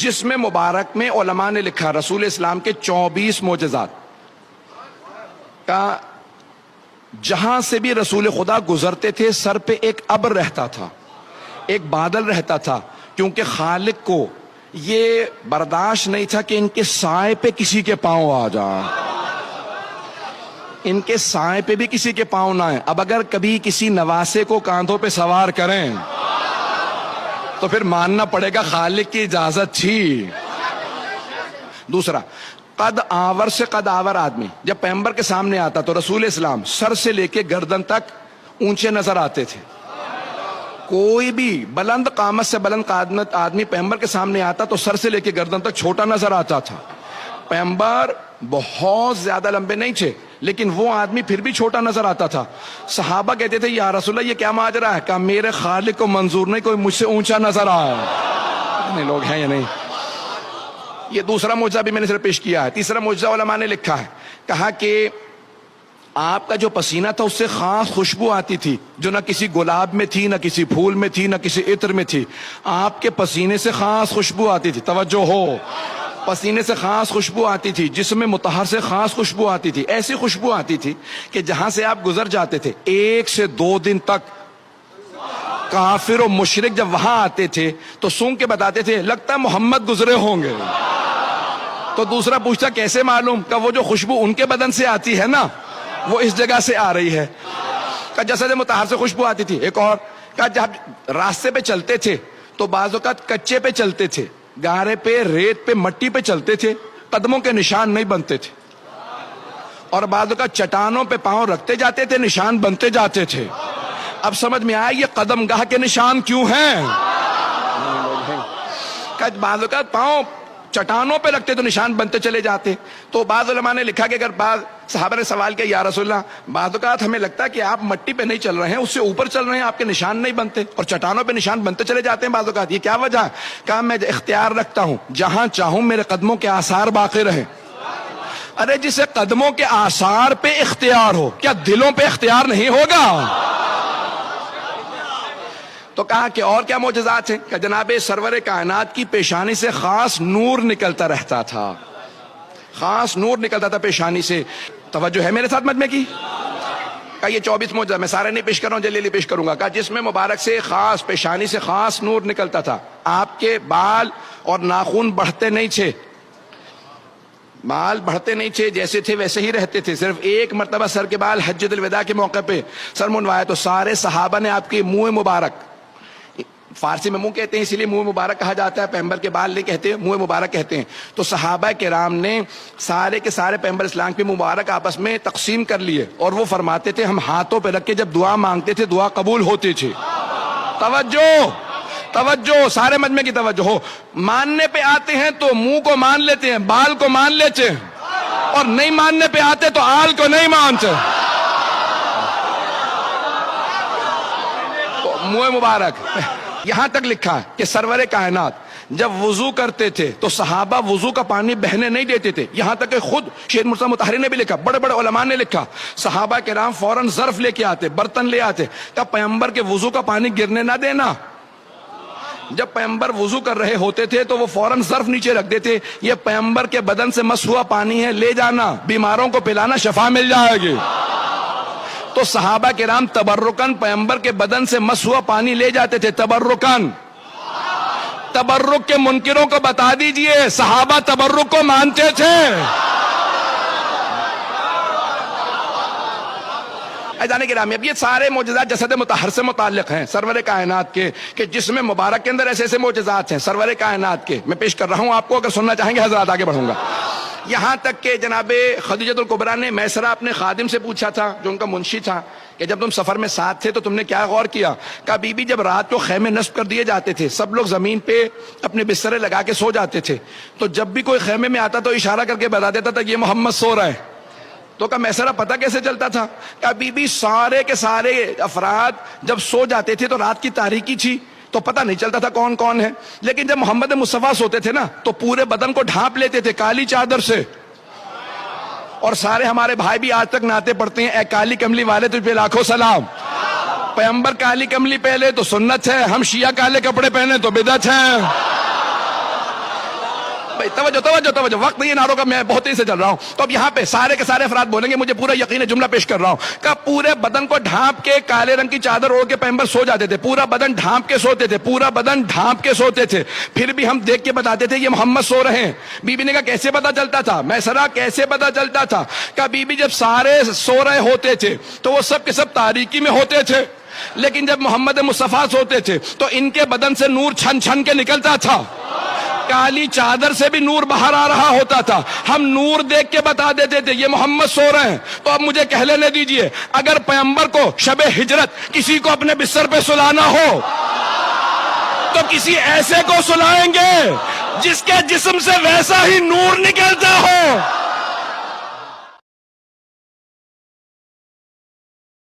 جسم مبارک میں علماء نے لکھا رسول اسلام کے 24 معجزات کا، جہاں سے بھی رسول خدا گزرتے تھے سر پہ ایک ابر رہتا تھا، ایک بادل رہتا تھا، کیونکہ خالق کو یہ برداشت نہیں تھا کہ ان کے سائے پہ کسی کے پاؤں آ جائیں، ان کے سائے پہ بھی کسی کے پاؤں نہ آئیں۔ اب اگر کبھی کسی نواسے کو کاندھوں پہ سوار کریں تو پھر ماننا پڑے گا خالق کی اجازت تھی۔ دوسرا، قد آور سے قد آور آدمی جب پیغمبر کے سامنے آتا تو رسول اسلام سر سے لے کے گردن تک اونچے نظر آتے تھے۔ کوئی بھی بلند قامت سے بلند قامت آدمی پیغمبر کے سامنے آتا تو سر سے لے کے گردن تک چھوٹا نظر آتا تھا۔ پیغمبر بہت زیادہ لمبے نہیں تھے لیکن وہ آدمی پھر بھی چھوٹا نظر آتا تھا۔ صحابہ کہتے تھے یا رسول اللہ یہ کیا ماجرا ہے؟ کہا میرے خالق کو منظور نہیں کوئی مجھ سے اونچا نظر آئے۔ کتنے لوگ ہیں یا نہیں؟ یہ دوسرا معجزہ بھی میں نے صرف پیش کیا ہے۔ تیسرا معجزہ علماء نے لکھا ہے، کہا کہ آپ کا جو پسینہ تھا اس سے خاص خوشبو آتی تھی جو نہ کسی گلاب میں تھی، نہ کسی پھول میں تھی، نہ کسی عطر میں تھی۔ آپ کے پسینے سے خاص خوشبو آتی تھی، توجہ ہو، پسینے سے خاص خوشبو آتی تھی، جسم مطہر سے خاص خوشبو آتی تھی، ایسی خوشبو آتی تھی کہ جہاں سے آپ گزر جاتے تھے 1 سے 2 دن تک کافر و مشرک جب وہاں آتے تھے تو سونگ کے بتاتے تھے لگتا ہے محمد گزرے ہوں گے۔ تو دوسرا پوچھتا کیسے معلوم؟ کہ وہ جو خوشبو ان کے بدن سے آتی ہے نا وہ اس جگہ سے آ رہی ہے۔ کہ جسد مطہر سے خوشبو آتی تھی۔ ایک اور کہ جب راستے پہ چلتے تھے تو بعض اوقات کچے پہ چلتے تھے، گارے پہ، ریت پہ، مٹی پہ چلتے تھے، قدموں کے نشان نہیں بنتے تھے، اور بعض اوقات چٹانوں پہ پاؤں رکھتے جاتے تھے، نشان بنتے جاتے تھے۔ اب سمجھ میں آیا یہ قدم گاہ کے نشان کیوں ہیں؟ کہ بعض اوقات پاؤں چٹانوں پہ رکھتے تو نشان بنتے چلے جاتے۔ تو بعض علماء نے لکھا کہ اگر بعض صحابہ نے سوال کیا یا رسول اللہ بعض اوقات ہمیں لگتا ہے کہ آپ مٹی پہ نہیں چل رہے ہیں، اس سے اوپر چل رہے ہیں، آپ کے نشان نہیں بنتے اور چٹانوں پہ نشان بنتے چلے جاتے ہیں بعض اوقات، یہ کیا وجہ ہے؟ کہا میں اختیار رکھتا ہوں جہاں چاہوں میرے قدموں کے آثار باقی رہیں۔ ارے جسے قدموں کے آثار پہ اختیار ہو کیا دلوں پہ اختیار نہیں ہوگا؟ تو کہا کہ اور کیا معجزات ہیں؟ کہ جناب سرور کائنات کی پیشانی سے خاص نور نکلتا رہتا تھا، خاص نور نکلتا تھا پیشانی سے۔ توجہ ہے میرے ساتھ مجمع کی؟ کہ یہ 24 معجزہ میں سارے نہیں پیش کر رہا ہوں، جلدی پیش کروں گا۔ کہ جسم مبارک سے خاص پیشانی سے خاص نور نکلتا تھا، آپ کے بال اور ناخن بڑھتے نہیں تھے، بال بڑھتے نہیں تھے، جیسے تھے ویسے ہی رہتے تھے۔ صرف ایک مرتبہ سر کے بال حجۃ الوداع کے موقع پہ سر منڈوایا تو سارے صحابہ نے آپ کے منہ مبارک، فارسی میں منہ کہتے ہیں اسی لیے منہ مبارک کہا جاتا ہے، پیغمبر کے بال نہیں کہتے، منہ مبارک کہتے ہیں۔ تو صحابہ کرام نے سارے کے سارے پیغمبر اسلام کے مبارک آپس میں تقسیم کر لیے اور وہ فرماتے تھے ہم ہاتھوں پہ رکھ کے جب دعا مانگتے تھے دعا قبول ہوتی تھی۔ توجہ توجہ، سارے مجمع کی توجہ ہو۔ ماننے پہ آتے ہیں تو منہ کو مان لیتے ہیں، بال کو مان لیتے ہیں، اور نہیں ماننے پہ آتے تو آل کو نہیں مانتے۔ تو منہ مبارک یہاں تک لکھا ہے کہ سرور کائنات جب وضو کرتے تھے تو صحابہ وضو کا پانی بہنے نہیں دیتے تھے، یہاں تک کہ خود شیخ مرتضیٰ مطہری نے بھی لکھا، بڑے بڑے علماء نے لکھا، صحابہ کرام فوراً ظرف لے کے آتے، برتن لے آتے کہ پیغمبر کے وضو کا پانی گرنے نہ دینا۔ جب پیغمبر وضو کر رہے ہوتے تھے تو وہ فوراً ظرف نیچے رکھ دیتے، یہ پیغمبر کے بدن سے مس ہوا پانی ہے، لے جانا، بیماروں کو پلانا، شفا مل جائے گی۔ تو صحابہ کرام تبرکن پیغمبر کے بدن سے مس ہوا پانی لے جاتے تھے، تبرکن۔ تبرک کے منکروں کو بتا دیجئے صحابہ تبرک کو مانتے تھے۔ جانے کے رامی اب یہ سارے معجزات جسد مطہر سے متعلق ہیں سرور کائنات کے، کہ جسم مبارک کے اندر ایسے ایسے معجزات ہیں سرور کائنات کے، میں پیش کر رہا ہوں آپ کو، اگر سننا چاہیں گے حضرات آگے بڑھوں گا۔ یہاں تک کہ جناب خدیجۃ الکبریٰ نے میسرہ اپنے خادم سے پوچھا تھا جو ان کا منشی تھا کہ جب تم سفر میں ساتھ تھے تو تم نے کیا غور کیا؟ کہا بی بی جب رات کو خیمے نصب کر دیے جاتے تھے سب لوگ زمین پہ اپنے بسترے لگا کے سو جاتے تھے، تو جب بھی کوئی خیمے میں آتا تو اشارہ کر کے بتا دیتا تھا یہ محمد سو رہا ہے۔ تو کہا میسرہ پتہ کیسے چلتا تھا؟ کہا بی بی سارے کے سارے افراد جب سو جاتے تھے تو رات کی تاریکی تھی تو پتہ نہیں چلتا تھا کون کون ہے، لیکن جب محمد مصطفیٰ سوتے تھے نا تو پورے بدن کو ڈھانپ لیتے تھے کالی چادر سے، اور سارے ہمارے بھائی بھی آج تک نعتیں پڑھتے ہیں، اے کالی کملی والے تجھ پہ لاکھوں سلام۔ پیغمبر کالی کملی پہلے تو سنت ہے، ہم شیعہ کالے کپڑے پہنے تو بدعت ہے۔ بھائی توجہ توجہ توجہ، وقت نہیں ہے نعروں کا، میں بہت تیزی سے چل رہا ہوں. تو اب یہاں پہ سارے کے سارے افراد بولیں گے، مجھے پورا یقین ہے، جملہ پیش کر رہا ہوں کہ پورے بدن کو ڈھانپ کے کالے رنگ کی چادر اوڑھ کے پیغمبر سو جاتے تھے، پورا بدن ڈھانپ کے سوتے تھے، پورا بدن ڈھانپ کے سوتے تھے. پھر بھی ہم دیکھ کے بتاتے تھے یہ محمد سو رہے ہیں. بی بی نے کہا کیسے پتا چلتا تھا؟ میں سرا کیسے پتا چلتا تھا؟ کہ بی بی جب سارے سو رہے ہوتے تھے تو وہ سب کے سب تاریکی میں ہوتے تھے، لیکن جب محمد مصطفیٰ سوتے تھے تو ان کے بدن سے نور چھن چھن کے نکلتا تھا، کالی چادر سے بھی نور باہر آ رہا ہوتا تھا. ہم نور دیکھ کے بتا دیتے تھے یہ محمد سو رہے ہیں. تو اب مجھے کہہ لینے دیجئے، اگر پیغمبر کو شب ہجرت کسی کو اپنے بستر پہ سلانا ہو تو کسی ایسے کو سلائیں گے جس کے جسم سے ویسا ہی نور نکلتا ہو.